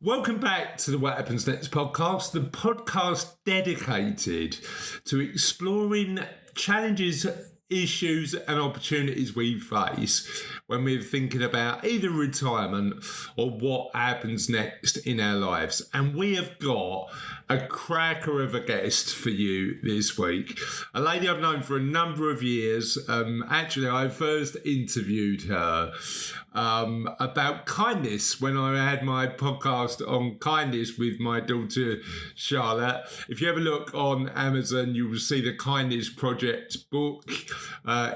Welcome back to the What Happens Next podcast, the podcast dedicated to exploring challenges, issues and opportunities we face when we're thinking about either retirement or what happens next in our lives. And we have got a cracker of a guest for you this week. A lady I've known for a number of years. Actually, I first interviewed her about kindness when I had my podcast on kindness with my daughter Charlotte. If you have a look on Amazon, you will see the Kindness Project book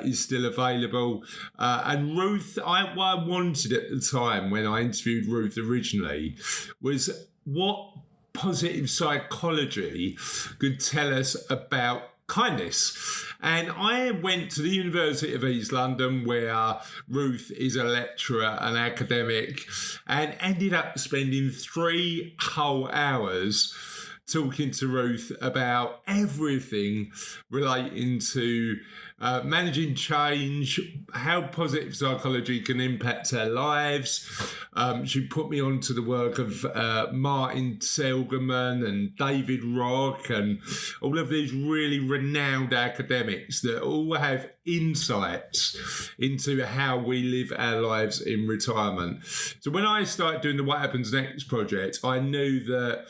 is still available. And Ruth, what I wanted at the time when I interviewed Ruth originally was what positive psychology could tell us about kindness. And I went to the University of East London, where Ruth is a lecturer and academic, and ended up spending 3 whole hours talking to Ruth about everything relating to managing change, how positive psychology can impact our lives. She put me on to the work of Martin Seligman and David Rock and all of these really renowned academics that all have insights into how we live our lives in retirement. So when I started doing the What Happens Next project, I knew that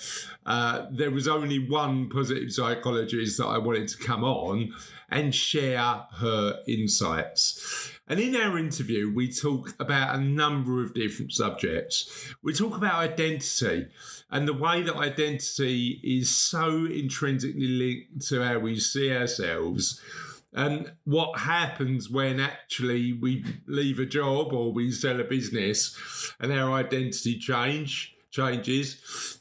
there was only one positive psychologist that I wanted to come on and share her insights. And in our interview, we talk about a number of different subjects. We talk about identity and the way that identity is so intrinsically linked to how we see ourselves, and what happens when actually we leave a job or we sell a business and our identity changes.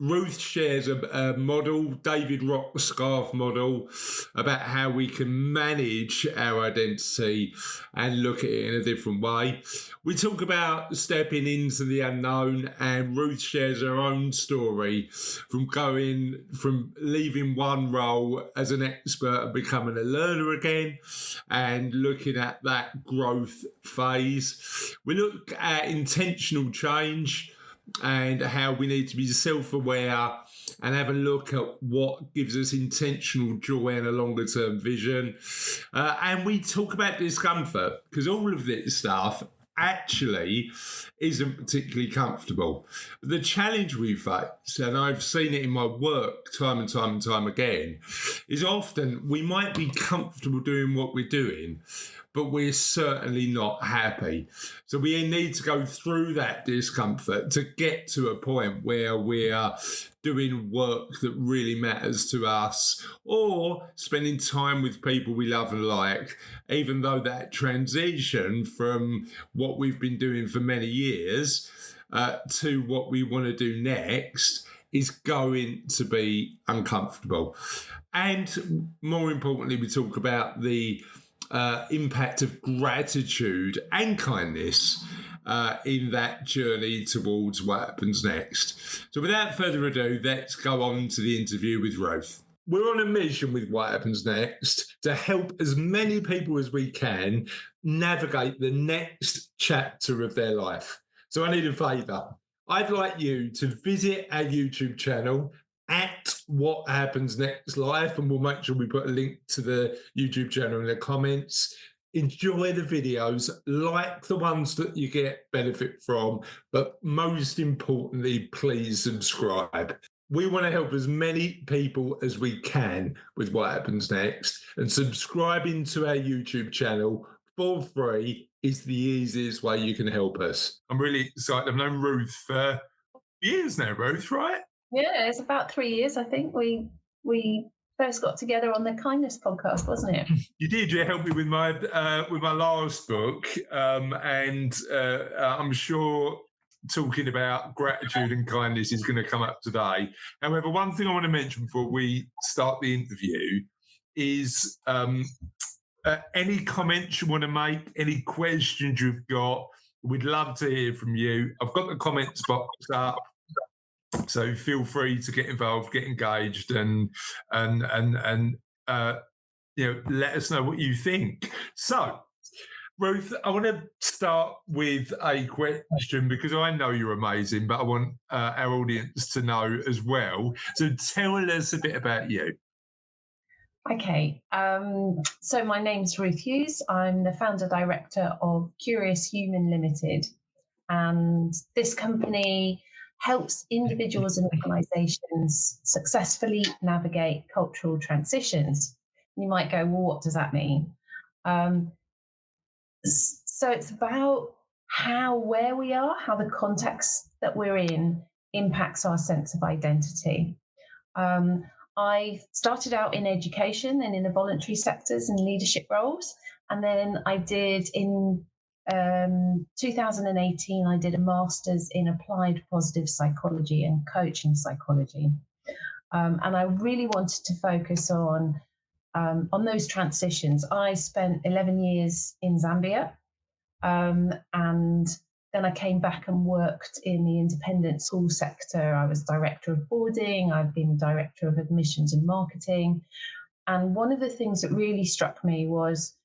Ruth shares a model, David Rock scarf model, about how we can manage our identity and look at it in a different way. We talk about stepping into the unknown, and Ruth shares her own story from leaving one role as an expert and becoming a learner again, and looking at that growth phase. We look at intentional change and how we need to be self-aware and have a look at what gives us intentional joy and a longer-term vision. And we talk about discomfort, because all of this stuff actually isn't particularly comfortable. The challenge we face, and I've seen it in my work time and time again, is often we might be comfortable doing what we're doing, but we're certainly not happy. So we need to go through that discomfort to get to a point where we are doing work that really matters to us, or spending time with people we love and like, even though that transition from what we've been doing for many years to what we want to do next is going to be uncomfortable. And more importantly, we talk about the impact of gratitude and kindness in that journey towards what happens next. So without further ado, let's go on to the interview with Ruth. We're on a mission with What Happens Next to help as many people as we can navigate the next chapter of their life. So I need a favour. I'd like you to visit our YouTube channel at What Happens Next Life, and we'll make sure we put a link to the YouTube channel in the comments. Enjoy the videos, like the ones that you get benefit from, but most importantly, please subscribe. We want to help as many people as we can with What Happens Next, and subscribing to our YouTube channel for free is the easiest way you can help us. I'm really excited. I've known Ruth for years now, Ruth, right? Yeah, it's about 3 years, I think. We first got together on the Kindness podcast, wasn't it? You did. You helped me with my last book, and I'm sure talking about gratitude and kindness is going to come up today. However, one thing I want to mention before we start the interview is any comments you want to make, any questions you've got. We'd love to hear from you. I've got the comments box up, so feel free to get involved, get engaged, and let us know what you think. So, Ruth, I want to start with a question because I know you're amazing, but I want our audience to know as well. So tell us a bit about you. Okay, so my name's Ruth Hughes. I'm the founder director of Curious Human Limited, and this company helps individuals and organisations successfully navigate cultural transitions. You might go, well, what does that mean? Um, so it's about where we are, how the context that we're in impacts our sense of identity. Um, I started out in education and in the voluntary sectors and leadership roles. And then I did in 2018, I did a master's in applied positive psychology and coaching psychology. And I really wanted to focus on those transitions. I spent 11 years in Zambia, and then I came back and worked in the independent school sector. I was director of boarding, I've been director of admissions and marketing. And one of the things that really struck me was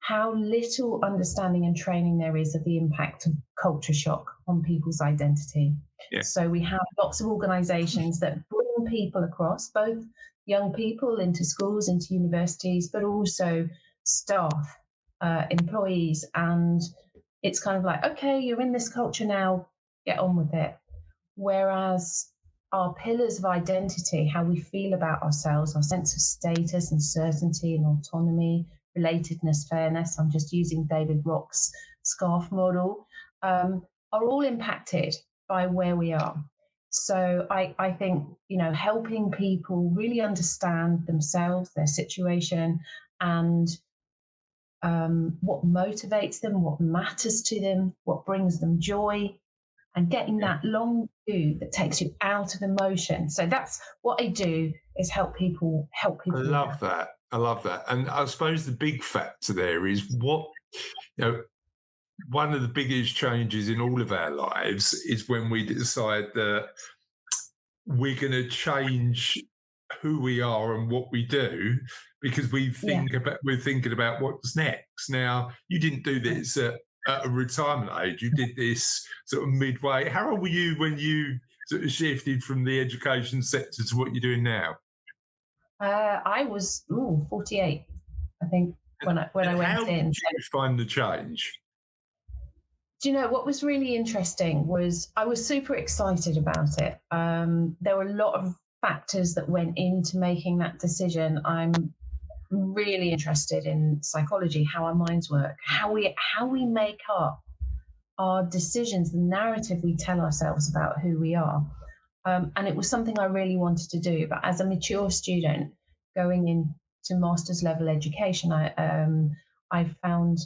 how little understanding and training there is of the impact of culture shock on people's identity. Yeah. So we have lots of organizations that bring people across, both young people into schools, into universities, but also staff, employees. And it's kind of like, okay, you're in this culture now, get on with it. Whereas our pillars of identity, how we feel about ourselves, our sense of status and certainty and autonomy, relatedness, fairness, I'm just using David Rock's SCARF model, are all impacted by where we are. So I think, helping people really understand themselves, their situation, and what motivates them, what matters to them, what brings them joy, and getting that long view that takes you out of emotion. So that's what I do, is help people. I love that. I love that. And I suppose the big factor there is one of the biggest changes in all of our lives is when we decide that we're going to change who we are and what we do because we're thinking about what's next. Now, you didn't do this at a retirement age. You did this sort of midway. How old were you when you sort of shifted from the education sector to what you're doing now? I was 48, I think, when I went how in. Did you find the change? Do you know what was really interesting was I was super excited about it. There were a lot of factors that went into making that decision. I'm really interested in psychology, how our minds work, how we make up our decisions, the narrative we tell ourselves about who we are. And it was something I really wanted to do. But as a mature student going into master's level education, I found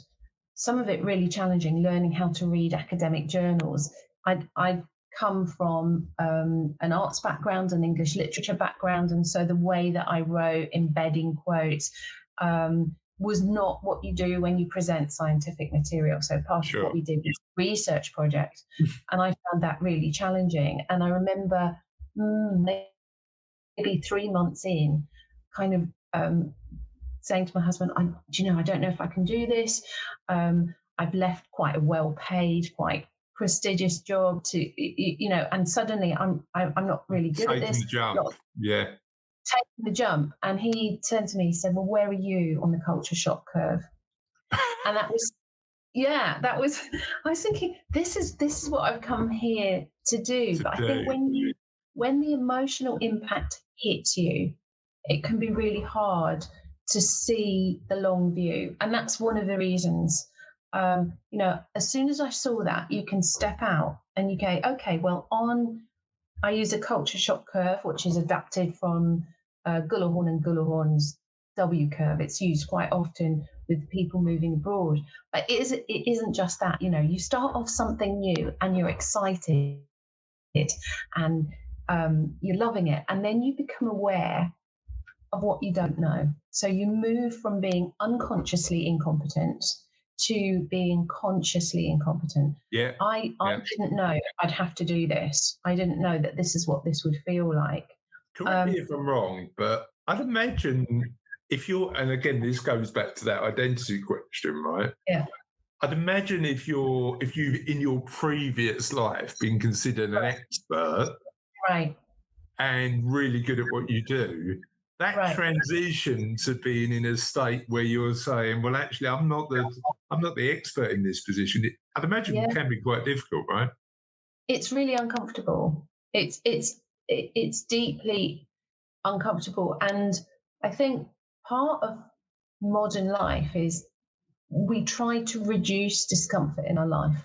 some of it really challenging, learning how to read academic journals. I'd come from an arts background, an English literature background, and so the way that I wrote, embedding quotes, was not what you do when you present scientific material. So part of what we did was a research project, and I found that really challenging. And I remember maybe 3 months in, kind of saying to my husband, I don't know if I can do this. I've left quite a well-paid, quite prestigious job and suddenly I'm not really good at this. Taking the jump, taking the jump. And he turned to me, he said, well, where are you on the culture shock curve? And that was, I was thinking, this is what I've come here to do. But I think when the emotional impact hits you, it can be really hard to see the long view. And that's one of the reasons, as soon as I saw that, you can step out and you go, okay, well, I use a culture shock curve, which is adapted from Gullahorn and Gullahorn's W curve. It's used quite often with people moving abroad. But it isn't just that, you start off something new and you're excited and you're loving it. And then you become aware of what you don't know. So you move from being unconsciously incompetent to being consciously incompetent. I didn't know I'd have to do this. I didn't know that this is what this would feel like. Correct me if I'm wrong, but I'd imagine if you're, and again, this goes back to that identity question, right? Yeah. I'd imagine if you've in your previous life been considered an expert Right, and really good at what you do, that right. transition to being in a state where you're saying, well, actually, I'm not the expert in this position. I'd imagine Yeah, can be quite difficult, right? it's really uncomfortable. It's deeply uncomfortable, and I think part of modern life is we try to reduce discomfort in our life.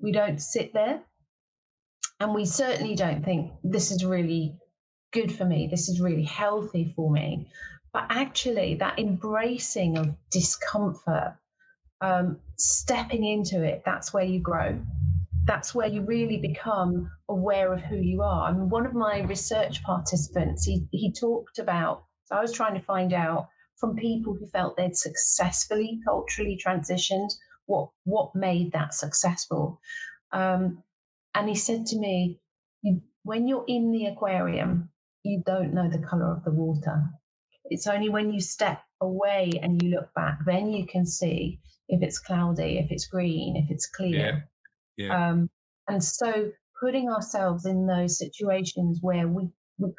We don't sit there, and we certainly don't think this is really good for me, this is really healthy for me. But actually, that embracing of discomfort, stepping into it, that's where you grow. That's where you really become aware of who you are. I mean, one of my research participants, he talked about, so I was trying to find out from people who felt they'd successfully culturally transitioned, what made that successful. Um, and he said to me, when you're in the aquarium, you don't know the color of the water. It's only when you step away and you look back, then you can see if it's cloudy, if it's green, if it's Yeah, clear. yeah. Um, and so putting ourselves in those situations where we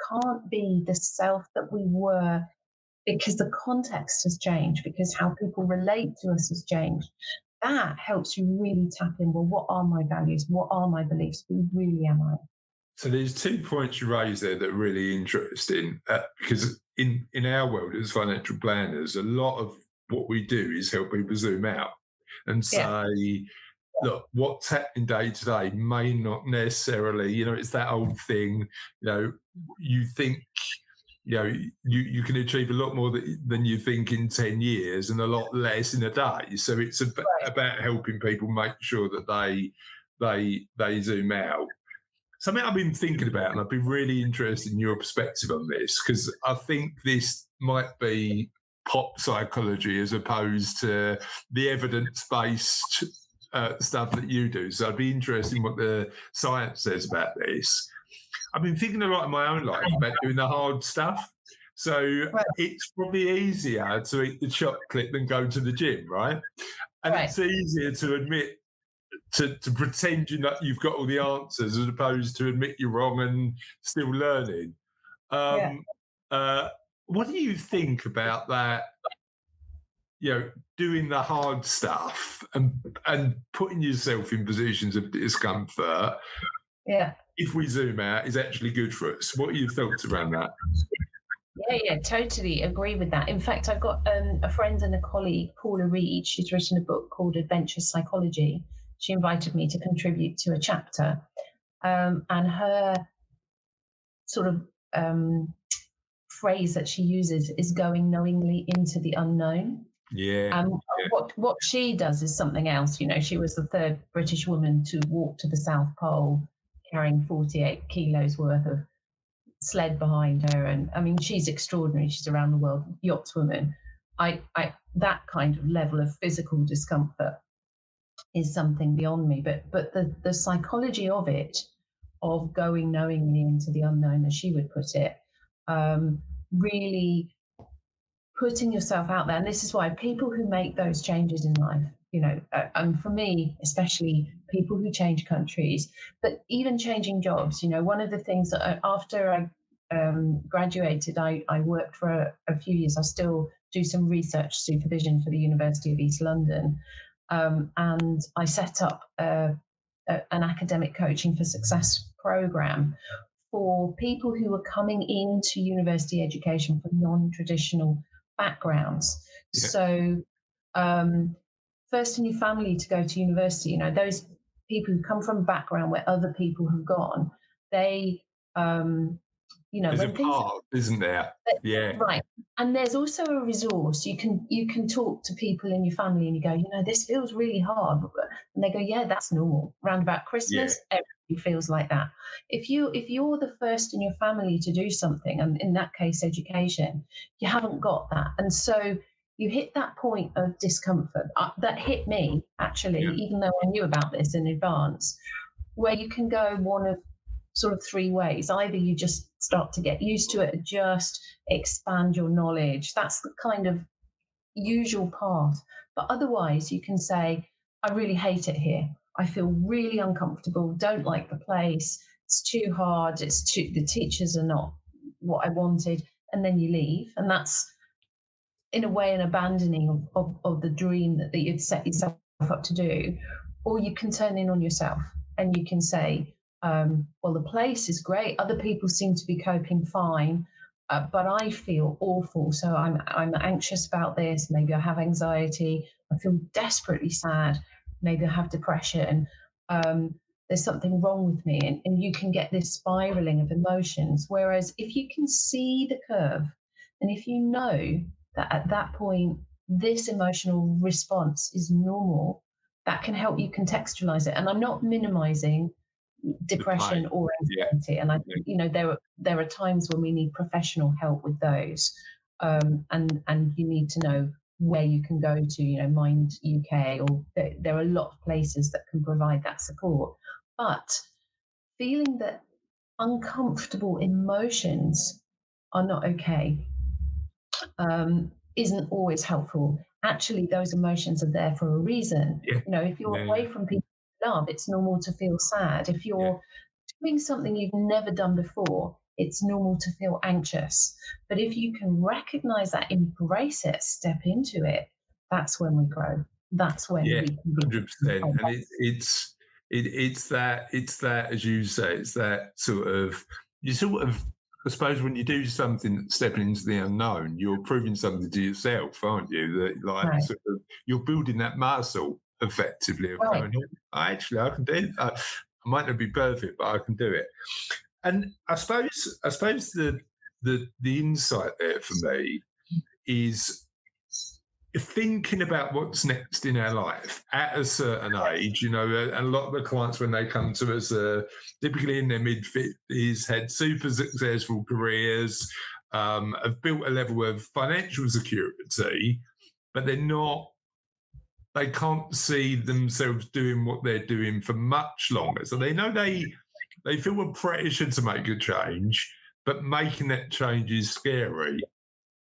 can't be the self that we were because the context has changed, because how people relate to us has changed, that helps you really tap in, well, what are my values? What are my beliefs? Who really am I? So there's 2 points you raised there that are really interesting because in our world as financial planners, a lot of what we do is help people zoom out and Yeah, say, look, what's happening day to day may not necessarily, it's that old thing, you think, you can achieve a lot more than you think in 10 years and a lot less in a day. So it's right. about helping people make sure that they zoom out. Something I've been thinking about, and I'd be really interested in your perspective on this, because I think this might be pop psychology as opposed to the evidence-based stuff that you do. So I'd be interested in what the science says about this. I've been thinking a lot in my own life about doing the hard stuff. So Right, it's probably easier to eat the chocolate than go to the gym, right? And right. it's easier to admit to pretend you've got all the answers as opposed to admit you're wrong and still learning. Yeah. Um, uh, what do you think about that? Doing the hard stuff and putting yourself in positions of discomfort. Yeah. If we zoom out, is actually good for us. What are your thoughts around that? Yeah, totally agree with that. In fact, I've got a friend and a colleague, Paula Reed. She's written a book called Adventure Psychology. She invited me to contribute to a chapter. And her sort of phrase that she uses is going knowingly into the unknown. Yeah, And what she does is something else. She was the third British woman to walk to the South Pole carrying 48 kilos worth of sled behind her, and I mean she's extraordinary. She's around the world yachtswoman. I that kind of level of physical discomfort is something beyond me. But the psychology of it, of going knowingly into the unknown, as she would put it, really putting yourself out there. And this is why people who make those changes in life, and for me, especially people who change countries, but even changing jobs, one of the things that after I graduated, I worked for a few years. I still do some research supervision for the University of East London. And I set up an academic coaching for success program for people who are coming into university education from non-traditional backgrounds. yeah, So, first in your family to go to university, those people who come from a background where other people have gone, they, there's a when things part, isn't there? Yeah, right. And there's also a resource. You can talk to people in your family and you go, this feels really hard. And they go, yeah, that's normal. Round about yeah, Christmas, everybody feels like that. If you're the first in your family to do something, and in that case education, you haven't got that. And so you hit that point of discomfort. That hit me actually, yeah. even though I knew about this in advance, where you can go one of sort of three ways. Either you just start to get used to it, adjust, expand your knowledge. That's the kind of usual path. But otherwise, you can say, I really hate it here. I feel really uncomfortable, don't like the place. It's too hard. The teachers are not what I wanted. And then you leave. And that's, in a way, an abandoning of the dream that you'd set yourself up to do. Or you can turn in on yourself and you can say, well, the place is great. Other people seem to be coping fine. But I feel awful. So I'm anxious about this. Maybe I have anxiety. I feel desperately sad. Maybe I have depression. There's something wrong with me. And you can get this spiraling of emotions. Whereas if you can see the curve, and if you know that at that point, this emotional response is normal, that can help you contextualize it. And I'm not minimizing depression or anxiety. And I think, there are times when we need professional help with those. And you need to know where you can go to, Mind UK, or there are a lot of places that can provide that support. But feeling that uncomfortable emotions are not okay isn't always helpful. Actually, those emotions are there for a reason. Yeah. If you're away from people you love, it's normal to feel sad. If you're doing something you've never done before, it's normal to feel anxious. But if you can recognize that, embrace it, step into it, that's when we grow. That's when we can be 100%. And it's that, as you say, it's that I suppose when you do something, stepping into the unknown, you're proving something to yourself, aren't you? That you're building that muscle effectively of going, actually, I can do it. I might not be perfect, but I can do it. And I suppose the insight there for me is thinking about what's next in our life at a certain age. And a lot of the clients, when they come to us, are typically in their mid-50s, had super successful careers, have built a level of financial security, but they can't see themselves doing what they're doing for much longer. So they know they feel a pressure to make a change, but making that change is scary.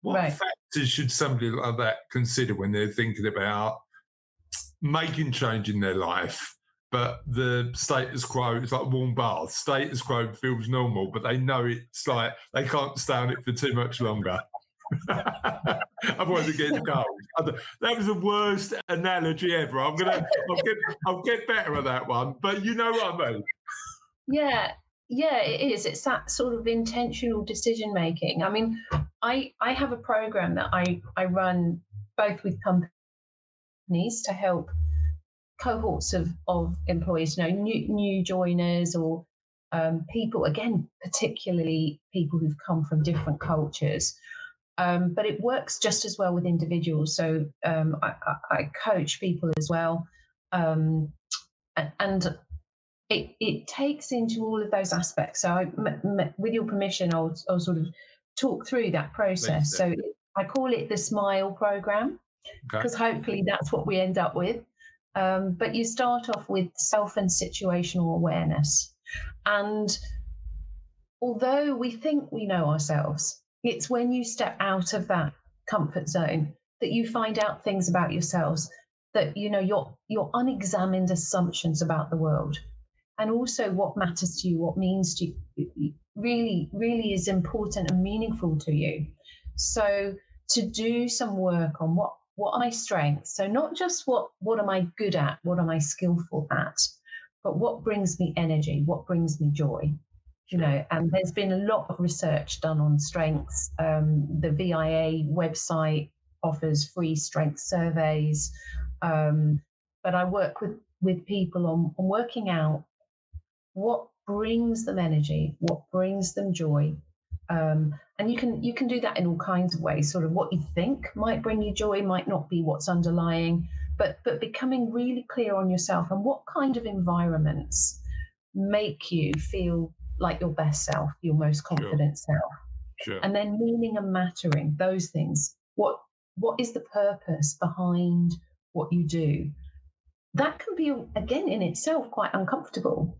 What factors should somebody like that consider when they're thinking about making change in their life, but the status quo, it's like warm bath, status quo feels normal, but they know it's like they can't stay on it for too much longer. Otherwise it gets cold. That was the worst analogy ever. I'll get better at that one, but you know what I mean. Yeah, it is. It's that sort of intentional decision making. I mean, I have a program that I run both with companies to help cohorts of employees, new joiners, or people, again, particularly people who've come from different cultures. But it works just as well with individuals. So I coach people as well. And it takes into all of those aspects. So with your permission, I'll sort of talk through that process. So I call it the SMILE program, because hopefully that's what we end up with. But you start off with self and situational awareness. And although we think we know ourselves, it's when you step out of that comfort zone that you find out things about yourselves, that your unexamined assumptions about the world, and also what matters to you, what means to you, really, really is important and meaningful to you. So to do some work on what are my strengths. So not just what am I good at, what am I skillful at, but what brings me energy, what brings me joy. And there's been a lot of research done on strengths. The VIA website offers free strength surveys. But I work with people on working out what brings them energy, what brings them joy. And you can do that in all kinds of ways. Sort of what you think might bring you joy might not be what's underlying, but becoming really clear on yourself and what kind of environments make you feel like your best self, your most confident self. And then meaning and mattering, those things. What is the purpose behind what you do? That can be, again, in itself quite uncomfortable.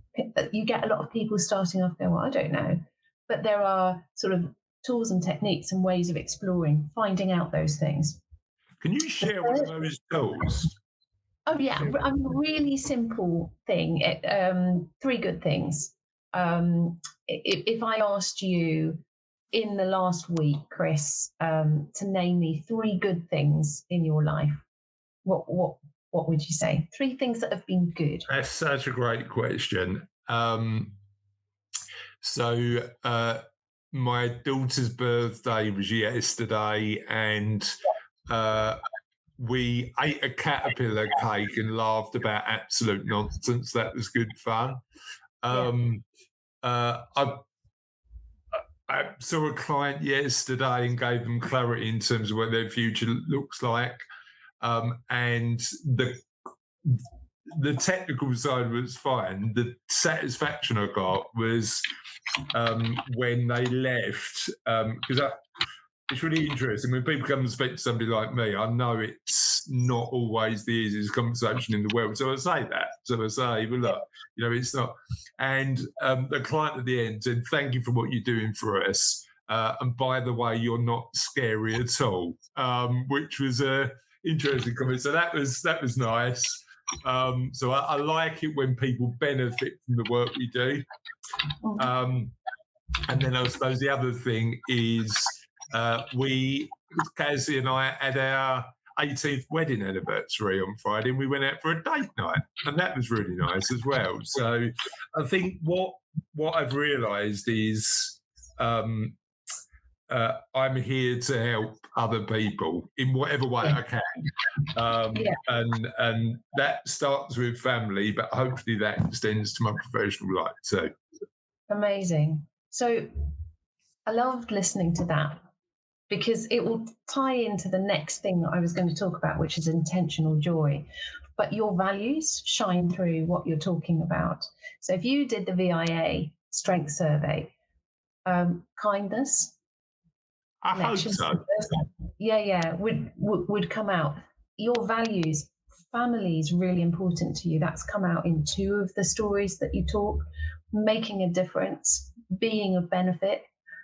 You get a lot of people starting off going, well, I don't know. But there are sort of tools and techniques and ways of exploring, finding out those things. Can you share one of those tools? Oh yeah, a really simple thing. 3 good things. If I asked you in the last week, Chris, to name me 3 good things in your life, what would you say? 3 things that have been good. That's such a great question. So my daughter's birthday was yesterday, and we ate a caterpillar cake and laughed about absolute nonsense. That was good fun. I saw a client yesterday and gave them clarity in terms of what their future looks like, and the technical side was fine. The satisfaction I got was when they left, because it's really interesting when people come and speak to somebody like me. I know it's not always the easiest conversation in the world, so I say that. So I say, well, look, it's not. And the client at the end said, "Thank you for what you're doing for us. And by the way, you're not scary at all," which was a interesting comment. So that was nice. So I like it when people benefit from the work we do. And then I suppose the other thing is Cassie and I had our 18th wedding anniversary on Friday, and we went out for a date night, and that was really nice as well. So I think what I've realised is I'm here to help other people in whatever way I can, and that starts with family, but hopefully that extends to my professional life too. Amazing. So I loved listening to that, because it will tie into the next thing that I was going to talk about, which is intentional joy. But your values shine through what you're talking about. So if you did the VIA strength survey, kindness, I hope so. Would come out. Your values, family is really important to you. That's come out in 2 of the stories that you talk. Making a difference, being of benefit.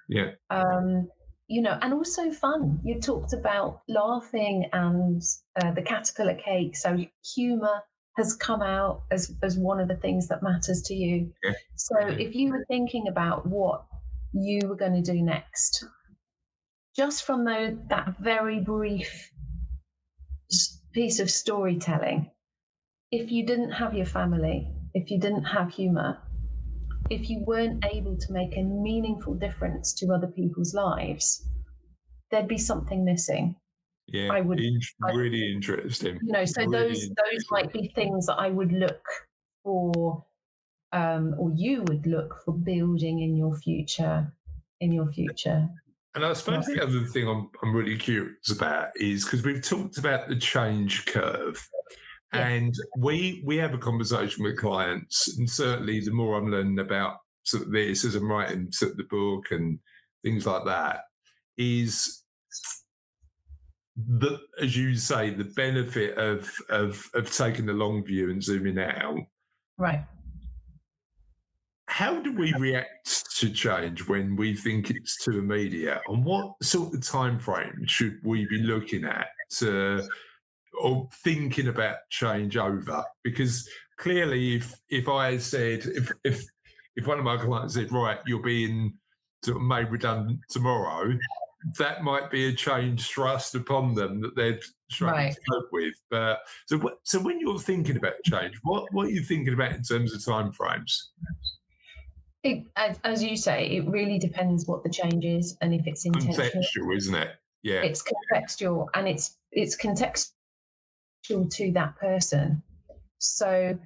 Yeah. And also fun. You talked about laughing and the caterpillar cake. So humour has come out as one of the things that matters to you. Yeah. So if you were thinking about what you were going to do next, just from that very brief piece of storytelling, if you didn't have your family, if you didn't have humour, if you weren't able to make a meaningful difference to other people's lives, there'd be something missing. Yeah, really interesting. So those might be things that I would look for, or you would look for building in your future. And I suppose the other thing I'm really curious about is, because we've talked about the change curve. And we have a conversation with clients, and certainly the more I'm learning about sort of this as I'm writing sort of the book and things like that, is that, as you say, the benefit of taking the long view and zooming out. Right. How do we react to change when we think it's too immediate? And what sort of time frame should we be looking at or thinking about change over? Because clearly, if I said, if one of my clients said, right, you're being sort of made redundant tomorrow, that might be a change thrust upon them that they're trying to cope with. But so when you're thinking about change, what are you thinking about in terms of timeframes? As you say, it really depends what the change is and if it's intentional. Contextual, isn't it? Yeah, it's contextual, and it's contextual to that person. So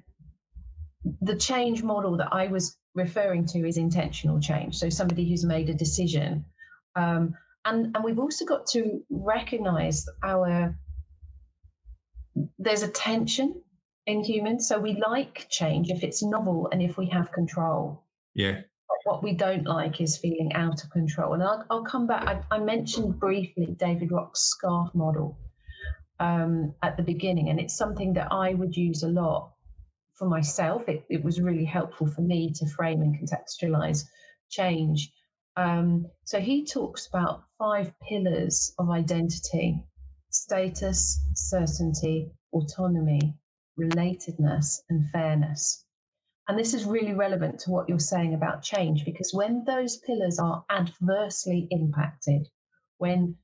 the change model that I was referring to is intentional change. So somebody who's made a decision. And we've also got to recognize there's a tension in humans. So we like change if it's novel and if we have control. Yeah. But what we don't like is feeling out of control. And I'll come back. I mentioned briefly David Rock's SCARF model at the beginning, and it's something that I would use a lot for myself. It was really helpful for me to frame and contextualize change. So he talks about 5 pillars of identity: status, certainty, autonomy, relatedness, and fairness. And this is really relevant to what you're saying about change, because when those pillars are adversely impacted, when,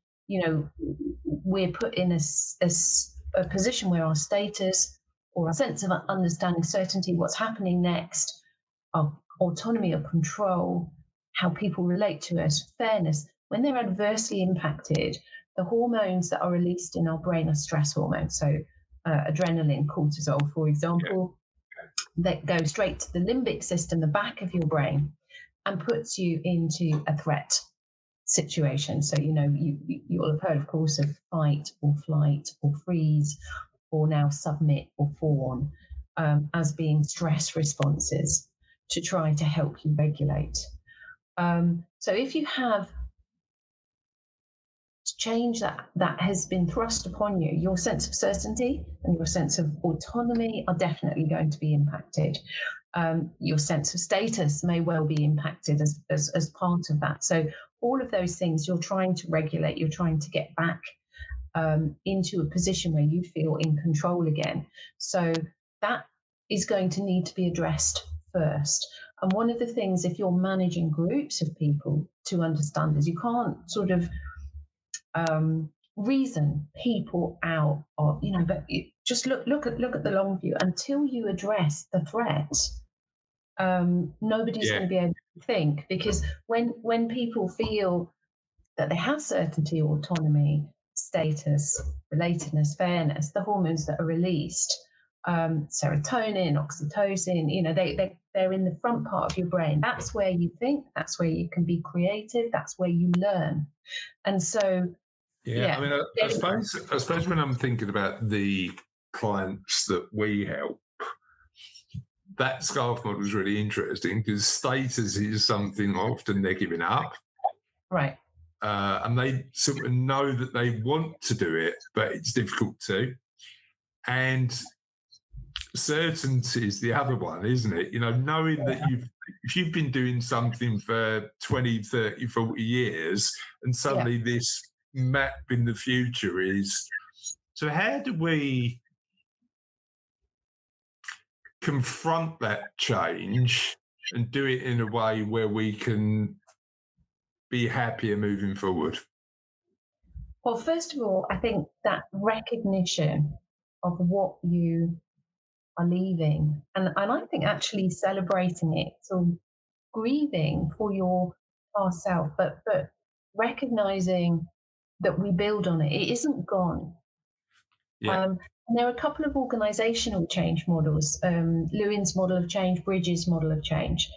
we're put in a position where our status or our sense of understanding, certainty, what's happening next, our autonomy or control, how people relate to us, fairness, when they're adversely impacted, the hormones that are released in our brain are stress hormones. So adrenaline, cortisol, for example, that go straight to the limbic system, the back of your brain, and puts you into a threat situation. So, you'll have heard, of course, of fight or flight or freeze, or now submit or fawn, as being stress responses to try to help you regulate. So if you have change that has been thrust upon you, your sense of certainty and your sense of autonomy are definitely going to be impacted. Your sense of status may well be impacted as part of that. So all of those things you're trying to regulate, you're trying to get back into a position where you feel in control again. So that is going to need to be addressed first. And one of the things, if you're managing groups of people, to understand is you can't sort of reason people out, or but you just look at the long view. Until you address the threat, nobody's going to be able to think, because when people feel that they have certainty, autonomy, status, relatedness, fairness, the hormones that are released, serotonin, oxytocin, they're in the front part of your brain. That's where you think, that's where you can be creative, that's where you learn. And so I mean, I suppose when I'm thinking about the clients that we help, that scarf model is really interesting, because status is something often they're giving up. Right. And they sort of know that they want to do it, but it's difficult to. And certainty is the other one, isn't it? Knowing that if you've been doing something for 20, 30, 40 years, and suddenly this map in the future is, so how do we confront that change and do it in a way where we can be happier moving forward? Well, first of all, I think that recognition of what you are leaving, and I think actually celebrating it, so grieving for your past self, but recognizing that we build on it. It isn't gone. And there are a couple of organizational change models, Lewin's model of change, Bridges' model of change,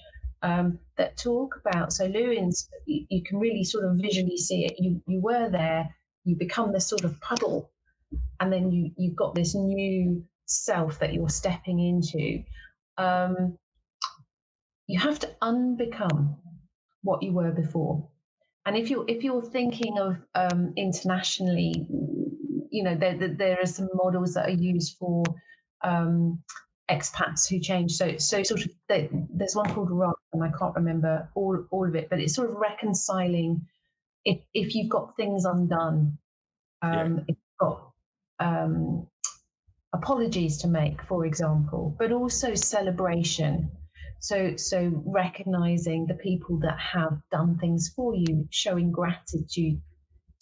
that talk about, so Lewin's, you can really sort of visually see it. You were there, you become this sort of puddle, and then you've got this new self that you're stepping into. You have to unbecome what you were before. And if you're thinking of internationally, there are some models that are used for expats who change. So sort of there's one called ROC, and I can't remember all of it, but it's sort of reconciling if you've got things undone, if you've got apologies to make, for example, but also celebration. So recognizing the people that have done things for you, showing gratitude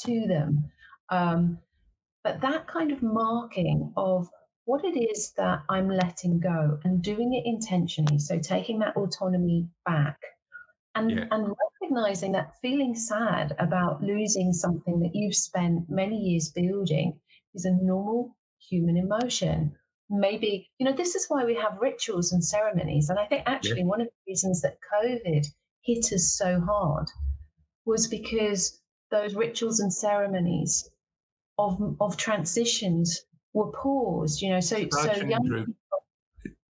to them. But that kind of marking of what it is that I'm letting go and doing it intentionally. So taking that autonomy back and recognizing that feeling sad about losing something that you've spent many years building is a normal human emotion. Maybe, this is why we have rituals and ceremonies. And I think actually one of the reasons that COVID hit us so hard was because those rituals and ceremonies of transitions were paused, so young people.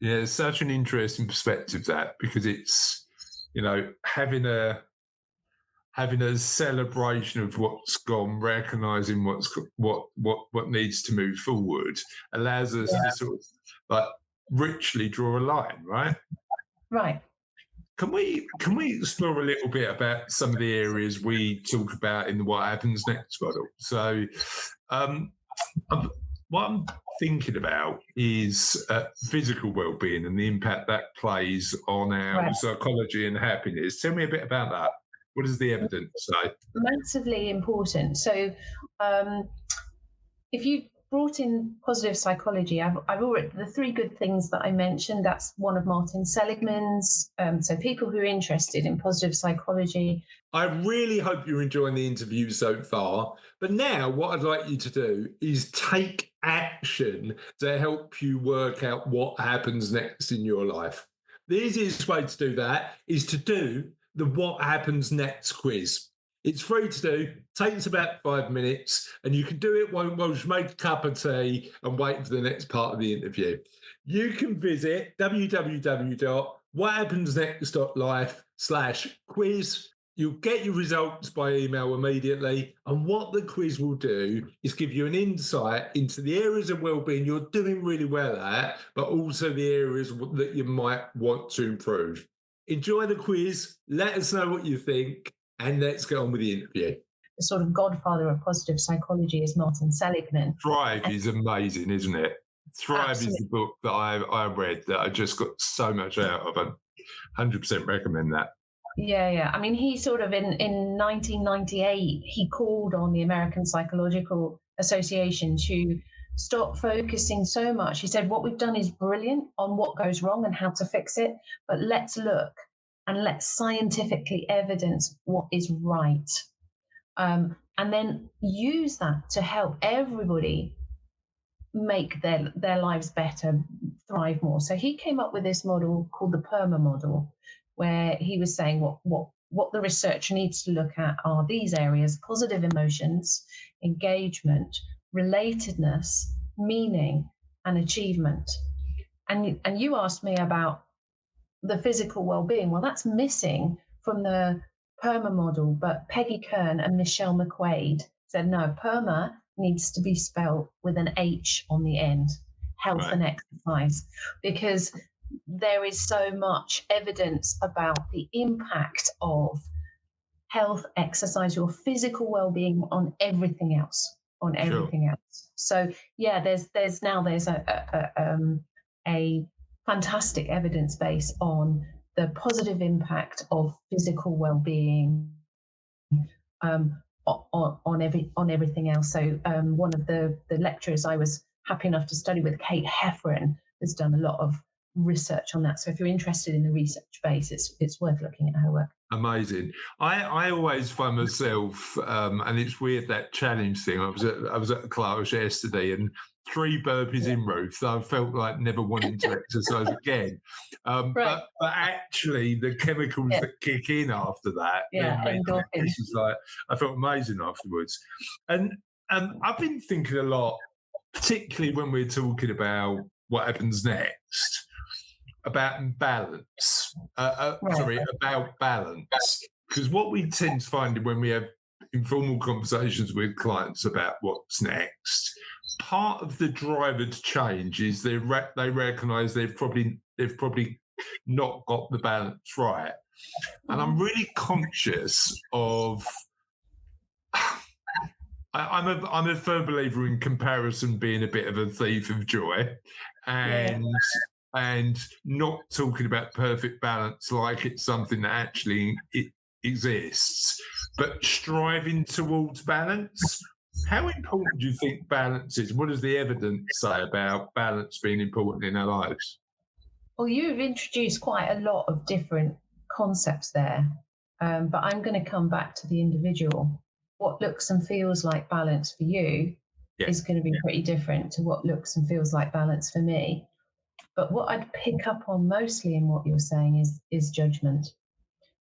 Yeah, it's such an interesting perspective, that, because it's, having a celebration of what's gone, recognizing what needs to move forward, allows us to sort of richly draw a line, right? Right. Can we explore a little bit about some of the areas we talk about in the What Happens Next model? So what I'm thinking about is physical well-being and the impact that plays on our Right. psychology and happiness. Tell me a bit about that. What does the evidence say? Massively important. So, if you brought in positive psychology, I've already, the three good things that I mentioned, that's one of Martin Seligman's. So people who are interested in positive psychology. I really hope you're enjoying the interview so far. But now what I'd like you to do is take action to help you work out what happens next in your life. The easiest way to do that is to do the What Happens Next quiz. It's free to do, takes about 5 minutes, and you can do it while you make a cup of tea and wait for the next part of the interview. You can visit www.whathappensnext.life/quiz. You'll get your results by email immediately. And what the quiz will do is give you an insight into the areas of wellbeing you're doing really well at, but also the areas that you might want to improve. Enjoy the quiz. Let us know what you think. And let's get on with the interview. The sort of godfather of positive psychology is Martin Seligman. Thrive is amazing, isn't it? Thrive Absolutely. is the book that I read that I just got so much out of, and 100% recommend that. Yeah. I mean, he sort of in 1998, he called on the American Psychological Association to stop focusing so much. He said, what we've done is brilliant on what goes wrong and how to fix it, but let's look and let's scientifically evidence what is right. And then use that to help everybody make their lives better, thrive more. So he came up with this model called the PERMA model, where he was saying what the research needs to look at are these areas: positive emotions, engagement, relatedness, meaning, and achievement. And you asked me about the physical well-being. Well, that's missing from the PERMA model, but Peggy Kern and Michelle McQuaid said, no, PERMA needs to be spelled with an H on the end, health and exercise, because there is so much evidence about the impact of health, exercise, your physical well-being on everything else, So yeah, there's a fantastic evidence base on the positive impact of physical well-being on everything else. So one of the lecturers I was happy enough to study with, Kate Hefferon, has done a lot of research on that. So if you're interested in the research base, it's worth looking at her work. Amazing. I always find myself, and it's weird, that challenge thing. I was at a class yesterday, and 3 burpees in, Ruth. So I felt like never wanting to exercise again. Right. But actually, the chemicals that kick in after that, endorphins. Is like, I felt amazing afterwards. And I've been thinking a lot, particularly when we're talking about what happens next, about balance. About balance. Because what we tend to find when we have informal conversations with clients about what's next, part of the driver to change is they recognise they've probably not got the balance right. And I'm really conscious of. I'm a firm believer in comparison being a bit of a thief of joy, and not talking about perfect balance like it's something that actually it exists, but striving towards balance. How important do you think balance is? What does the evidence say about balance being important in our lives? Well, you've introduced quite a lot of different concepts there, but I'm going to come back to the individual. What looks and feels like balance for you is going to be pretty different to what looks and feels like balance for me. But what I'd pick up on mostly in what you're saying is judgment,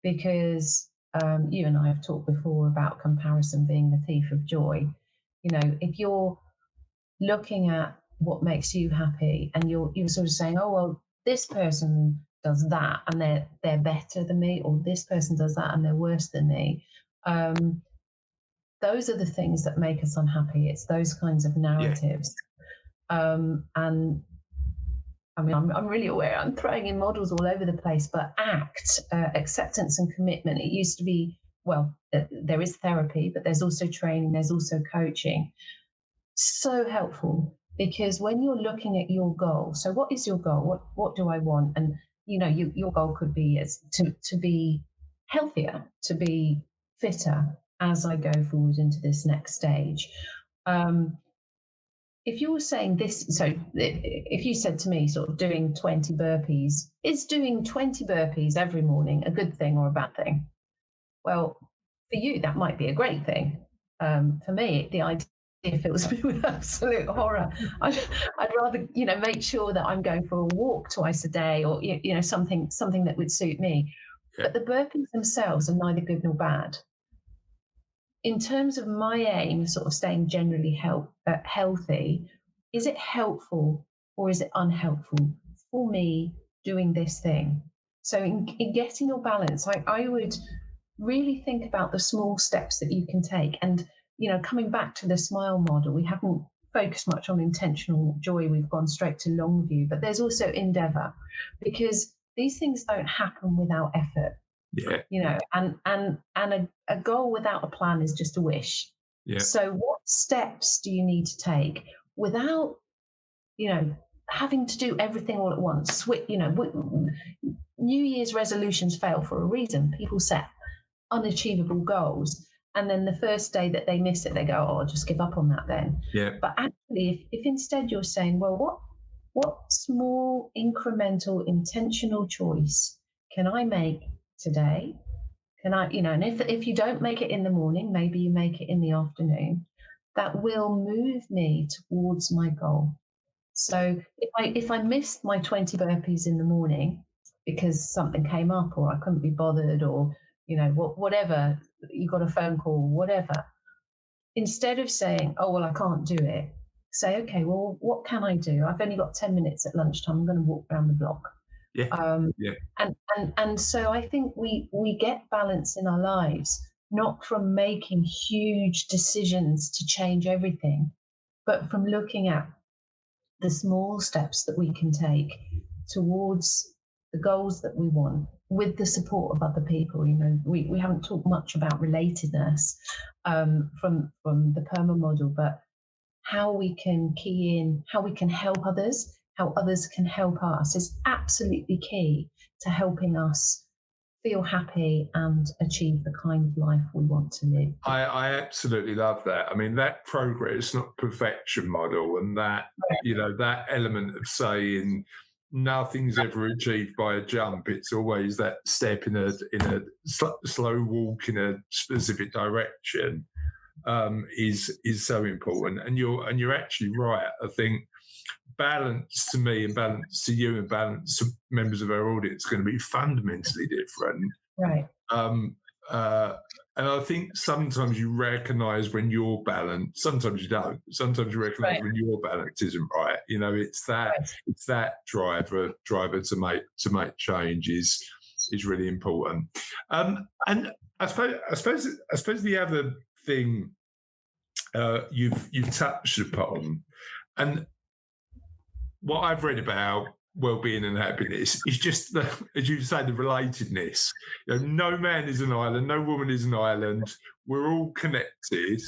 because you and I have talked before about comparison being the thief of joy. You know, if you're looking at what makes you happy and you're sort of saying, oh, well, this person does that and they're better than me, or this person does that and they're worse than me. Those are the things that make us unhappy. It's those kinds of narratives. And I mean, I'm really aware I'm throwing in models all over the place, but ACT, acceptance and commitment, it used to be, well, there is therapy, but there's also training, there's also coaching. So helpful Because when you're looking at your goal, so what is your goal? What do I want? And your goal could be is to be healthier, to be fitter as I go forward into this next stage. If you were saying this, so if you said to me, sort of doing 20 burpees, is doing 20 burpees every morning a good thing or a bad thing? Well, for you, that might be a great thing. For me, the idea fills me with absolute horror. I'd rather, make sure that I'm going for a walk twice a day, or something that would suit me. Yeah. But the burpees themselves are neither good nor bad. In terms of my aim, sort of staying generally healthy, is it helpful or is it unhelpful for me doing this thing? So in getting your balance, I would really think about the small steps that you can take. And, coming back to the SMILE model, we haven't focused much on intentional joy. We've gone straight to long view, but there's also endeavor, because these things don't happen without effort. Yeah. And a goal without a plan is just a wish. Yeah. So what steps do you need to take without, having to do everything all at once? New Year's resolutions fail for a reason. People set unachievable goals, and then the first day that they miss it, they go, "Oh, I'll just give up on that then." Yeah. But actually, if instead you're saying, "Well, what small, incremental, intentional choice can I make today? Can I, and if you don't make it in the morning, maybe you make it in the afternoon, that will move me towards my goal." So if I missed my 20 burpees in the morning because something came up, or I couldn't be bothered, or whatever, you got a phone call, whatever, instead of saying, "Oh, well, I can't do it," say, "Okay, well, what can I do? I've only got 10 minutes at lunchtime. I'm going to walk around the block." Yeah. Yeah. And so I think we get balance in our lives, not from making huge decisions to change everything, but from looking at the small steps that we can take towards the goals that we want, with the support of other people. We haven't talked much about relatedness from the PERMA model, but how we can key in, how we can help others, how others can help us is absolutely key to helping us feel happy and achieve the kind of life we want to live. I absolutely love that. I mean, that progress, not perfection model, and that, that element of saying nothing's ever achieved by a jump. It's always that step in a slow walk in a specific direction, is so important. And you're actually right. I think balance to me and balance to you and balance to members of our audience is going to be fundamentally different. Right. And I think sometimes you recognise when you're balanced. Sometimes you don't. Sometimes you recognise when your balance isn't right. It's that driver to make change is really important. And I suppose the other thing you've touched upon, and what I've read about well-being and happiness is just as you say, the relatedness. No man is an island, no woman is an island. We're all connected.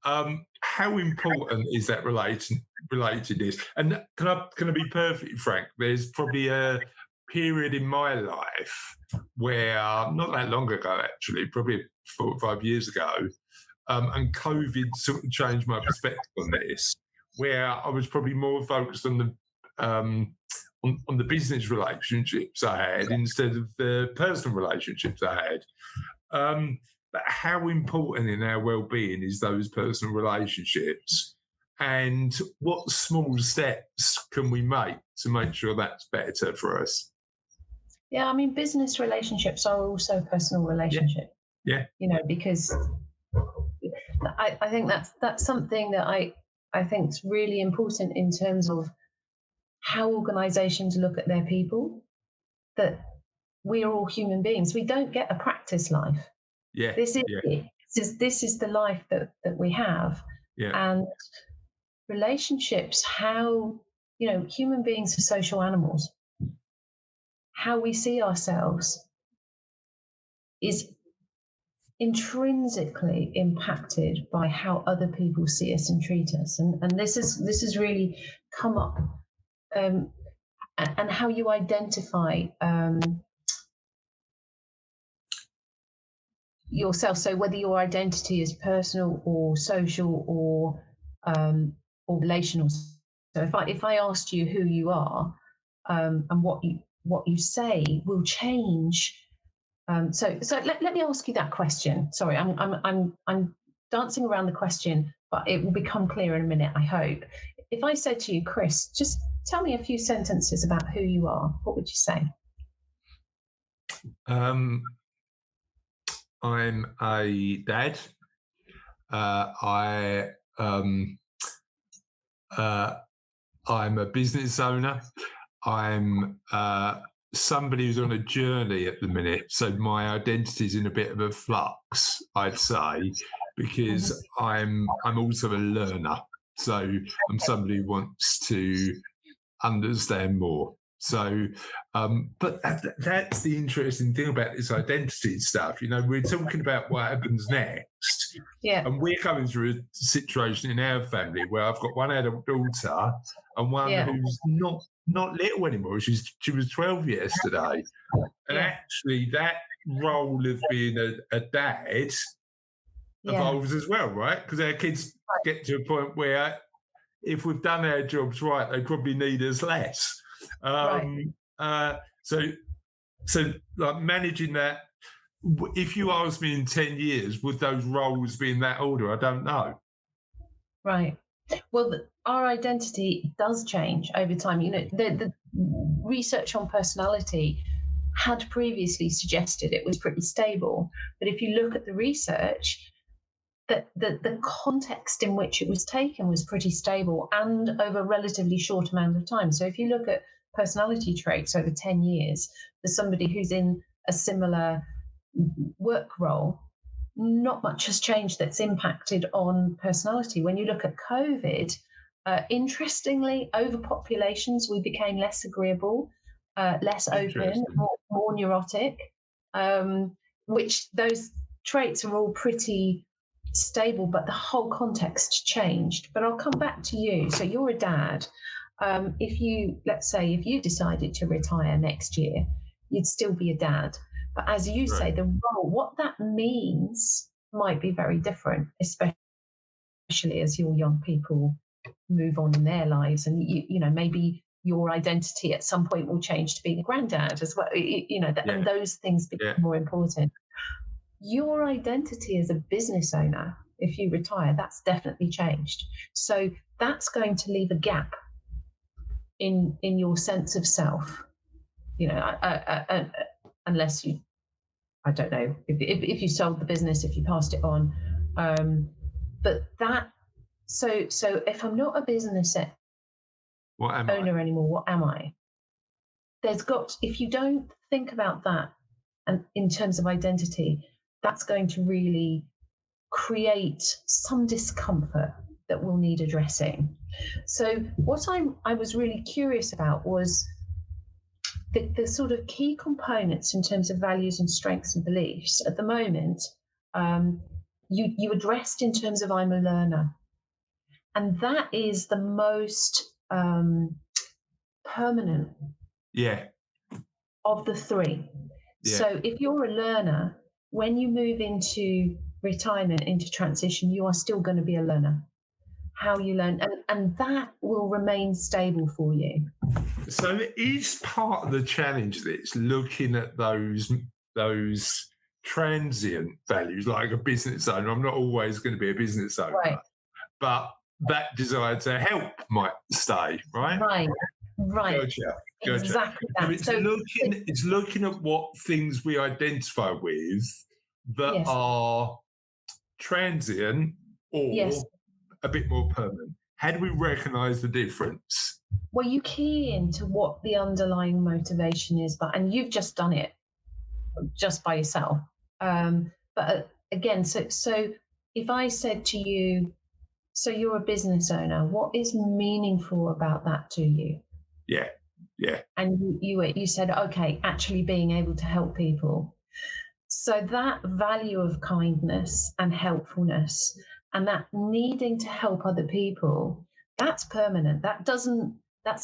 How important is that relatedness? And can I be perfectly frank? There's probably a period in my life where, not that long ago, actually, probably 4 or 5 years ago, and COVID sort of changed my perspective on this, where I was probably more focused on the on the business relationships I had instead of the personal relationships I had. But how important in our well-being is those personal relationships, and what small steps can we make to make sure that's better for us? Yeah, I mean, business relationships are also personal relationships. Yeah. Because I think that's something that I think is really important in terms of how organizations look at their people, that we are all human beings. We don't get a practice life. Yeah. This is it. This is the life that we have. Yeah. And relationships, how, human beings are social animals. How we see ourselves is intrinsically impacted by how other people see us and treat us, and this is really come up, and how you identify yourself. So whether your identity is personal or social or relational. So if I asked you who you are, and what you say will change. So let me ask you that question. Sorry, I'm dancing around the question, but it will become clear in a minute, I hope. If I said to you, Chris, just tell me a few sentences about who you are, what would you say? I'm a dad. I'm a business owner. I'm somebody who's on a journey at the minute, so my identity's in a bit of a flux, I'd say, because I'm also a learner. So I'm somebody who wants to understand more. So, but that's the interesting thing about this identity stuff. You know, we're talking about what happens next. Yeah. And we're going through a situation in our family where I've got one adult daughter and one who's not little anymore. She was 12 yesterday. And actually that role of being a dad evolves as well, right? Because our kids get to a point where if we've done our jobs right, they probably need us less. So like managing that, if you ask me in 10 years, would those roles be in that order? I don't know. Right. Well, our identity does change over time. You know, the research on personality had previously suggested it was pretty stable. But if you look at the research, the context in which it was taken was pretty stable and over a relatively short amount of time. So if you look at personality traits over 10 years, for somebody who's in a similar work role, not much has changed that's impacted on personality. When you look at COVID, interestingly, overpopulations, we became less agreeable, less open, more neurotic, which those traits are all pretty stable, but the whole context changed. But I'll come back to you. So you're a dad. Let's say if you decided to retire next year, you'd still be a dad. But as you say, the role, what that means might be very different, especially as your young people move on in their lives. And, you know, maybe your identity at some point will change to being a granddad as well, and those things become more important. Your identity as a business owner, if you retire, that's definitely changed. So that's going to leave a gap in your sense of self, you know, unless you, I don't know, if you sold the business, if you passed it on. But that, so if I'm not a business owner anymore, what am I? If you don't think about that, and in terms of identity, that's going to really create some discomfort that will need addressing. So what I was really curious about was the sort of key components in terms of values and strengths and beliefs. At the moment, you addressed in terms of I'm a learner. And that is the most permanent of the three. Yeah. So if you're a learner, when you move into retirement, into transition, you are still going to be a learner. How you learn, and that will remain stable for you. So it is part of the challenge that's looking at those transient values, like a business owner. I'm not always going to be a business owner, but that desire to help might stay, right? Right. Gotcha. Exactly that. So it's looking at what things we identify with that are transient or a bit more permanent. How do we recognise the difference? Well, you key into what the underlying motivation is, and you've just done it just by yourself. But again, so if I said to you, so you're a business owner, what is meaningful about that to you? Yeah. And you said, okay, actually being able to help people. So that value of kindness and helpfulness and that needing to help other people, that's permanent. That's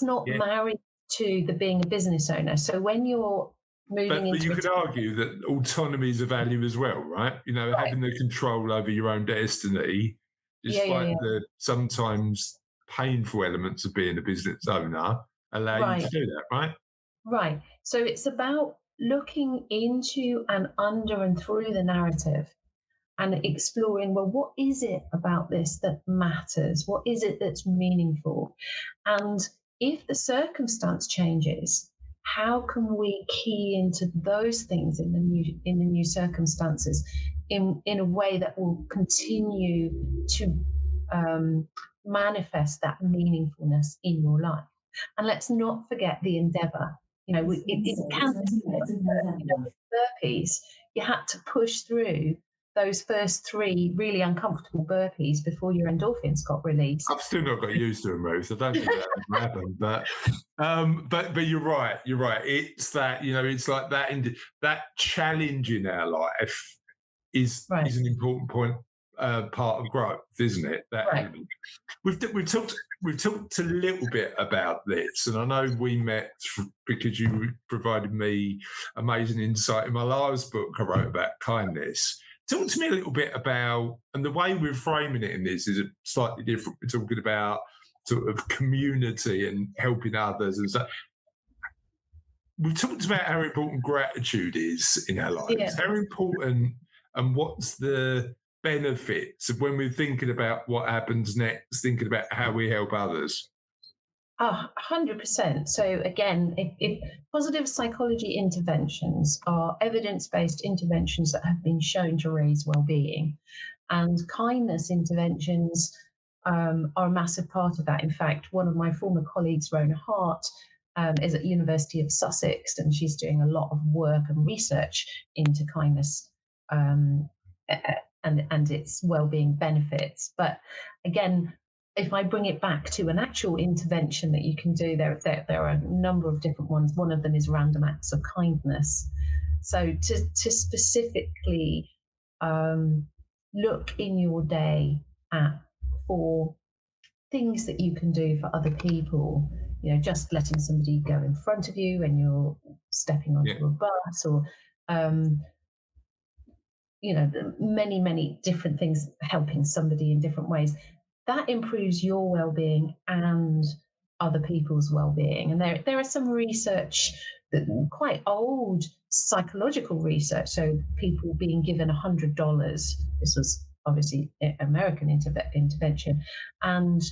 not Yeah. married to the being a business owner. So when you're moving But into you a could argue that autonomy is a value as well, right? You know, right. having the control over your own destiny, despite Yeah. the sometimes painful elements of being a business owner, allow you to Right. do that, right? Right. So it's about looking into and under and through the narrative and exploring, well, what is it about this that matters? What is it that's meaningful? And if the circumstance changes, how can we key into those things in the new circumstances in a way that will continue to manifest that meaningfulness in your life? And let's not forget the endeavor. You know, it can be, with burpees, you had to push through those first 3 really uncomfortable burpees before your endorphins got released. I've still not got used to them, Ruth. I don't think that will happen. But you're right. You're right. It's that, you know, it's like that challenge in our life is Right. an important part of growth, isn't it? That Right. element. We've talked a little bit about this, and I know we met because you provided me amazing insight in my last book I wrote about kindness. Talk to me a little bit about, and the way we're framing it in this is slightly different. We're talking about sort of community and helping others and stuff. We've talked about how important gratitude is in our lives. Yeah. How important, and what's the benefits of when we're thinking about what happens next, thinking about how we help others? 100%. So again, if positive psychology interventions are evidence-based interventions that have been shown to raise well-being, and kindness interventions are a massive part of that. In fact, one of my former colleagues, Rona Hart, is at University of Sussex, and she's doing a lot of work and research into kindness and its well-being benefits. But again, if I bring it back to an actual intervention that you can do, there are a number of different ones. One of them is random acts of kindness. So to specifically look in your day for things that you can do for other people, you know, just letting somebody go in front of you when you're stepping onto a bus, or you know, many different things, helping somebody in different ways, that improves your well-being and other people's well-being. And there are some research, that quite old psychological research, so people being given $100. This was obviously American intervention, and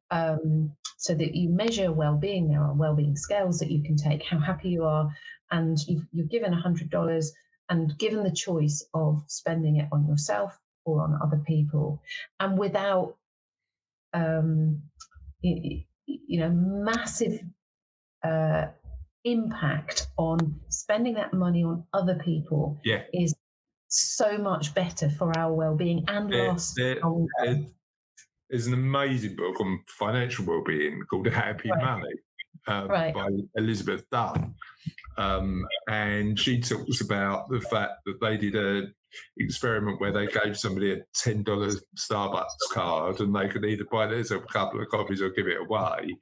so that you measure well-being. There are well-being scales that you can take, how happy you are, and you're given $100 and given the choice of spending it on yourself or on other people, and without massive impact on spending that money on other people, is so much better for our well-being and lasts longer. There's an amazing book on financial well-being called Happy Money by Elizabeth Dunn. And she talks about the fact that they did an experiment where they gave somebody a $10 Starbucks card, and they could either buy themselves a couple of coffees or give it away.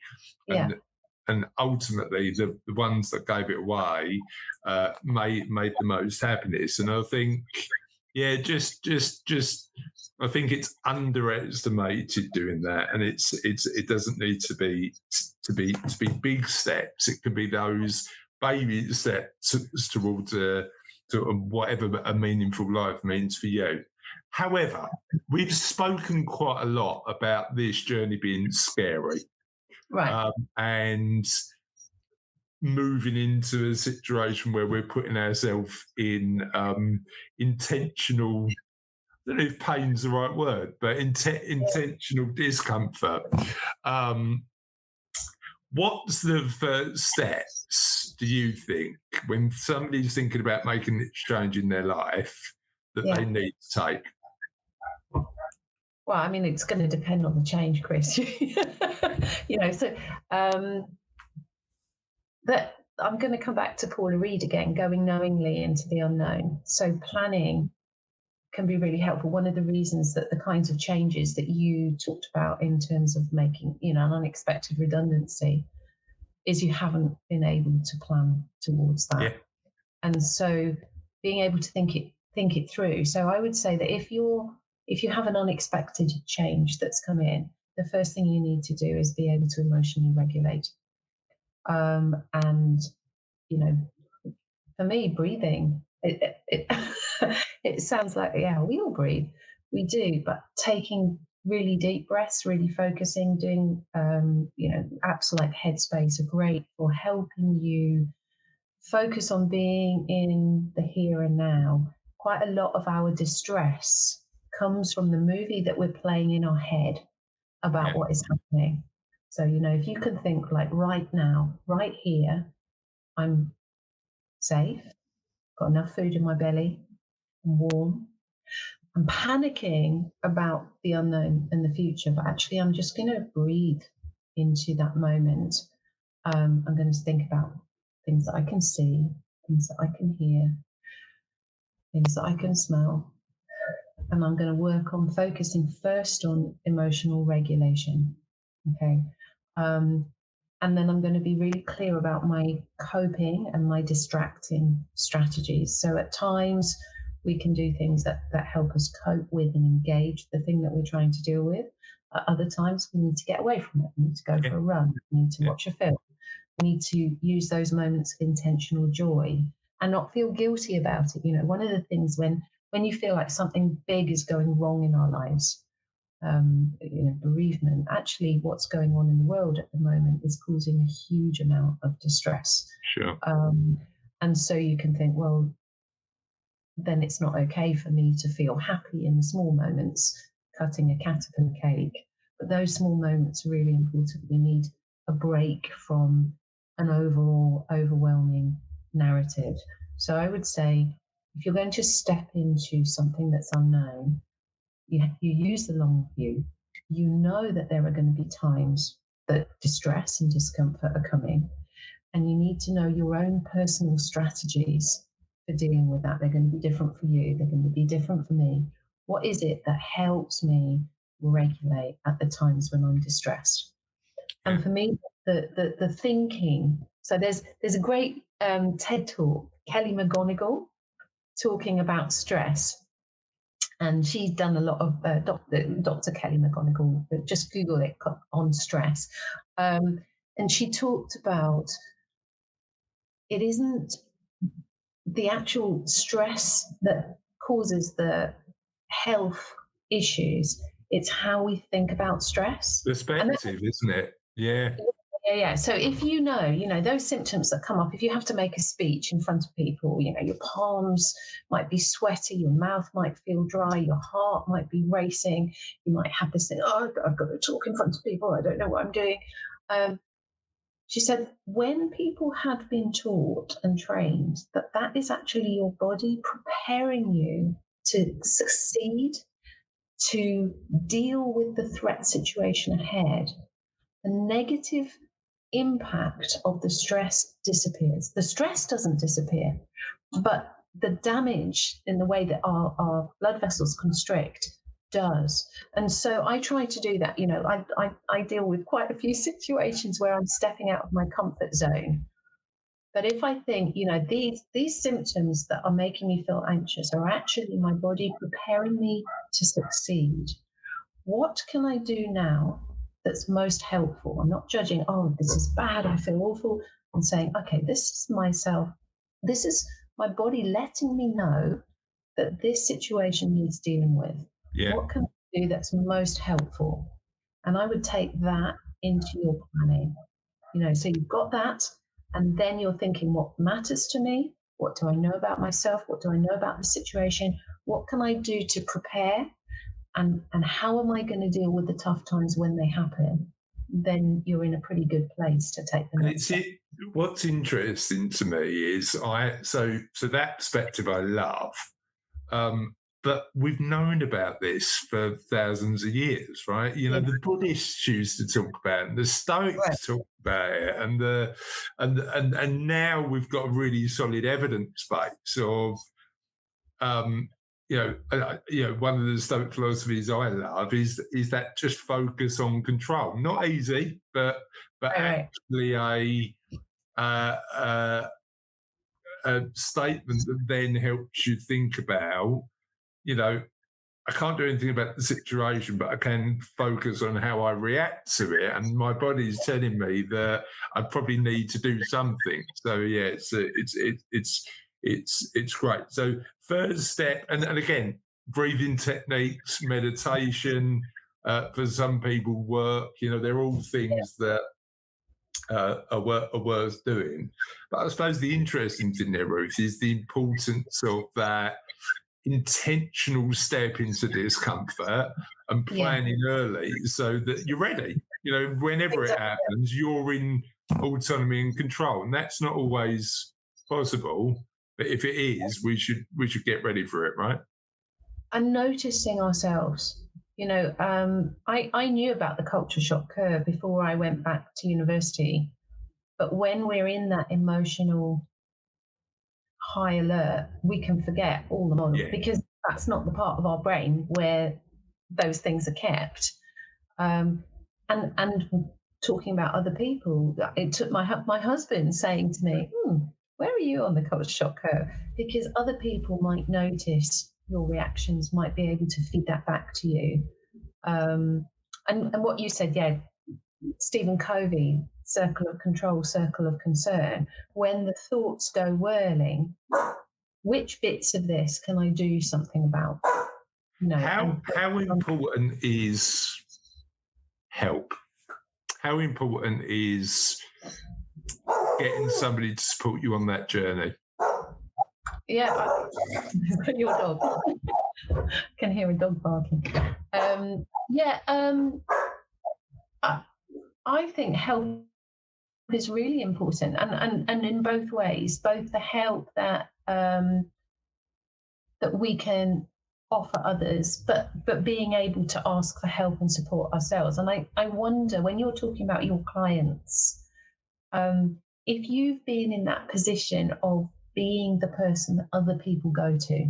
And ultimately, the ones that gave it away made the most happiness. And I think, I think it's underestimated doing that, and it doesn't need to be big steps. It can be those baby steps towards whatever a meaningful life means for you. However, we've spoken quite a lot about this journey being scary, and moving into a situation where we're putting ourselves in intentional, I don't know if pain's the right word, but intentional discomfort. What's the first steps, do you think, when somebody's thinking about making a change in their life, that they need to take? Well, I mean, it's going to depend on the change, Chris. So that I'm going to come back to Paula Reed again, going knowingly into the unknown. So planning can be really helpful. One of the reasons that the kinds of changes that you talked about in terms of making, an unexpected redundancy is you haven't been able to plan towards that. Yeah. And so being able to think it through. So I would say that if you have an unexpected change that's come in, the first thing you need to do is be able to emotionally regulate. And for me, breathing, it sounds like, yeah, we all breathe, we do, but taking really deep breaths, really focusing, doing apps like Headspace are great for helping you focus on being in the here and now. Quite a lot of our distress comes from the movie that we're playing in our head about what is happening. So, if you can think like right now, right here, I'm safe, got enough food in my belly, I'm warm. I'm panicking about the unknown and the future, but actually I'm just going to breathe into that moment. I'm going to think about things that I can see, things that I can hear, things that I can smell. And I'm going to work on focusing first on emotional regulation. Okay. And then I'm going to be really clear about my coping and my distracting strategies. So at times we can do things that help us cope with and engage the thing that we're trying to deal with. At other times we need to get away from it. We need to go for a run. We need to watch a film. We need to use those moments of intentional joy and not feel guilty about it. One of the things when you feel like something big is going wrong in our lives, bereavement, actually what's going on in the world at the moment is causing a huge amount of distress. Sure. And so you can think, well, then it's not okay for me to feel happy in the small moments, cutting a caterpillar cake. But those small moments are really important. We need a break from an overall overwhelming narrative. So I would say, if you're going to step into something that's unknown, you use the long view. You know that there are going to be times that distress and discomfort are coming, and you need to know your own personal strategies for dealing with that. They're going to be different for you. They're going to be different for me. What is it that helps me regulate at the times when I'm distressed? And for me, the thinking. So there's a great TED talk, Kelly McGonigal, talking about stress. And she's done a lot of Dr. Kelly McGonigal, just Google it, on stress. And she talked about it isn't the actual stress that causes the health issues, it's how we think about stress. Perspective, isn't it? Yeah. Yeah. So if those symptoms that come up, if you have to make a speech in front of people, your palms might be sweaty, your mouth might feel dry, your heart might be racing, you might have this thing, oh, I've got to talk in front of people, I don't know what I'm doing. She said, when people had been taught and trained that is actually your body preparing you to succeed, to deal with the threat situation ahead, the negative impact of the stress disappears. The stress doesn't disappear, but the damage in the way that our blood vessels constrict does. And so I try to do that. I deal with quite a few situations where I'm stepping out of my comfort zone. But if I think, these symptoms that are making me feel anxious are actually my body preparing me to succeed, what can I do now that's most helpful? I'm not judging, oh, this is bad, I feel awful. I'm saying, okay, this is myself. This is my body letting me know that this situation needs dealing with. Yeah. What can I do that's most helpful? And I would take that into your planning. So you've got that, and then you're thinking, what matters to me? What do I know about myself? What do I know about the situation? What can I do to prepare? And how am I going to deal with the tough times when they happen? Then you're in a pretty good place to take the next step. What's interesting to me is so that perspective I love, but we've known about this for thousands of years, right? The Buddhists used to talk about it, and the Stoics talk about it, and now we've got a really solid evidence base of, one of the Stoic philosophies I love is that just focus on control. Not easy, but actually a statement that then helps you think about, I can't do anything about the situation, but I can focus on how I react to it. And my body's telling me that I probably need to do something. So yeah, it's great. So first step, and again, breathing techniques, meditation, for some people work. They're all things that are worth doing. But I suppose the interesting thing there, Ruth, is the importance of that intentional step into discomfort and planning early so that you're ready. Whenever it happens, you're in autonomy and control, and that's not always possible. But if it is, we should get ready for it, right? And noticing ourselves. I knew about the culture shock curve before I went back to university, but when we're in that emotional high alert, we can forget all the models because that's not the part of our brain where those things are kept. And talking about other people, it took my husband saying to me, where are you on the culture shock curve? Because other people might notice your reactions, might be able to feed that back to you. And what you said, Stephen Covey, circle of control, circle of concern. When the thoughts go whirling, which bits of this can I do something about? How important is help? How important is getting somebody to support you on that journey? Yeah, your dog. I can hear a dog barking. I think help is really important, and in both ways, both the help that that we can offer others, but being able to ask for help and support ourselves. And I wonder, when you're talking about your clients, if you've been in that position of being the person that other people go to,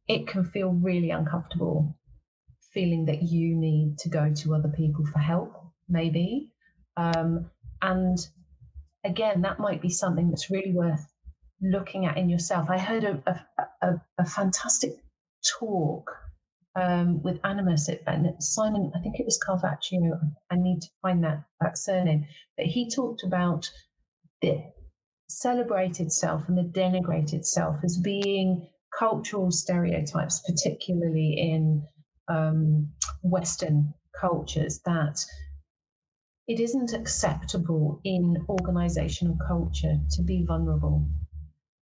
it can feel really uncomfortable, feeling that you need to go to other people for help, maybe. And again, that might be something that's really worth looking at in yourself. I heard a fantastic talk with Animus and Simon, I think it was Carvaccio, I need to find that surname, but he talked about the celebrated self and the denigrated self as being cultural stereotypes, particularly in Western cultures, that it isn't acceptable in organizational culture to be vulnerable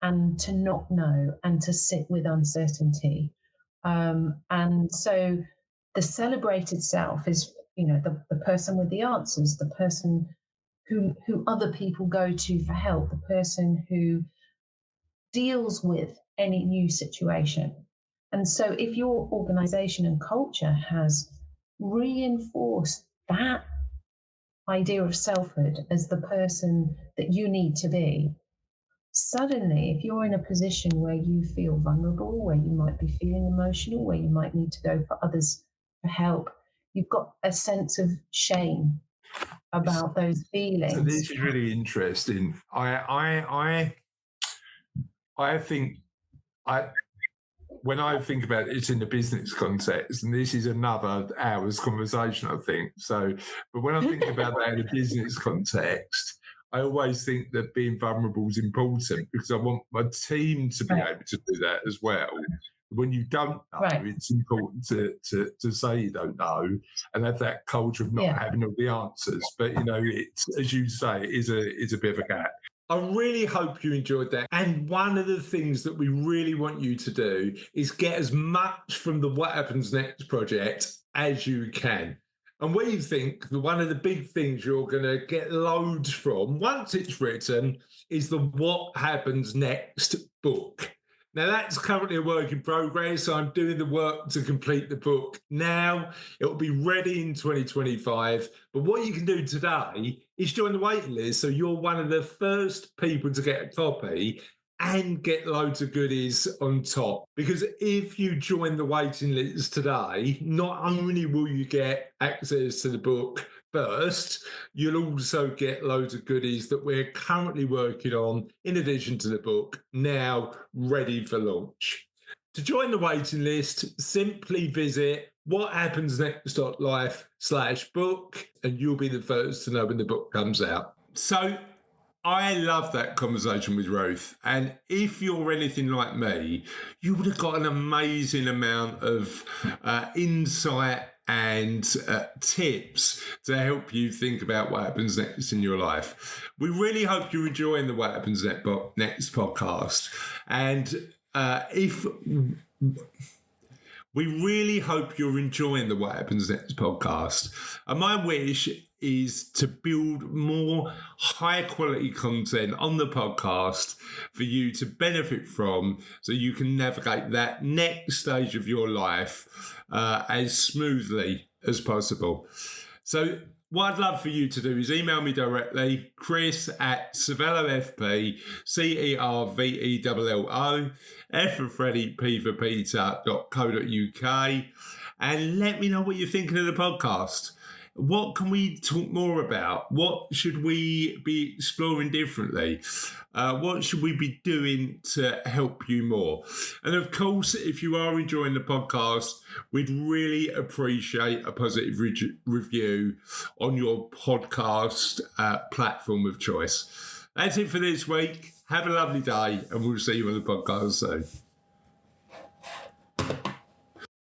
and to not know and to sit with uncertainty. And so the celebrated self is, the person with the answers, the person who other people go to for help, the person who deals with any new situation. And so if your organization and culture has reinforced that idea of selfhood as the person that you need to be, suddenly, if you're in a position where you feel vulnerable, where you might be feeling emotional, where you might need to go for others for help, you've got a sense of shame about those feelings. So this is really interesting. I think when I think about it, it's in the business context, and this is another hour's conversation, I think. So, but when I think about that in a business context, I always think that being vulnerable is important because I want my team to be able to do that as well. When you don't know, it's important to say you don't know and have that culture of not having all the answers. But, it's, as you say, it is a bit of a gap. I really hope you enjoyed that. And one of the things that we really want you to do is get as much from the What Happens Next project as you can. And we think that one of the big things you're going to get loads from once it's written is the What Happens Next book. Now, that's currently a work in progress. I'm doing the work to complete the book now. It will be ready in 2025. But what you can do today is join the waiting list. So you're one of the first people to get a copy and get loads of goodies on top. Because if you join the waiting list today, not only will you get access to the book first, you'll also get loads of goodies that we're currently working on in addition to the book, now ready for launch. To join the waiting list, simply visit whathappensnext.life/book and you'll be the first to know when the book comes out. So I love that conversation with Ruth. And if you're anything like me, you would have got an amazing amount of insight and tips to help you think about what happens next in your life. We really hope you're enjoying the What Happens Next podcast. And if we really hope you're enjoying the What Happens Next podcast. And my wish is to build more high quality content on the podcast for you to benefit from so you can navigate that next stage of your life as smoothly as possible. So what I'd love for you to do is email me directly, chris@cervellofp, CERVELLO, F for Freddie, P for Peter.co.uk, and let me know what you're thinking of the podcast. What can we talk more about? What should we be exploring differently? What should we be doing to help you more? And of course, if you are enjoying the podcast, we'd really appreciate a positive review on your podcast platform of choice. That's it for this week. Have a lovely day, and we'll see you on the podcast soon.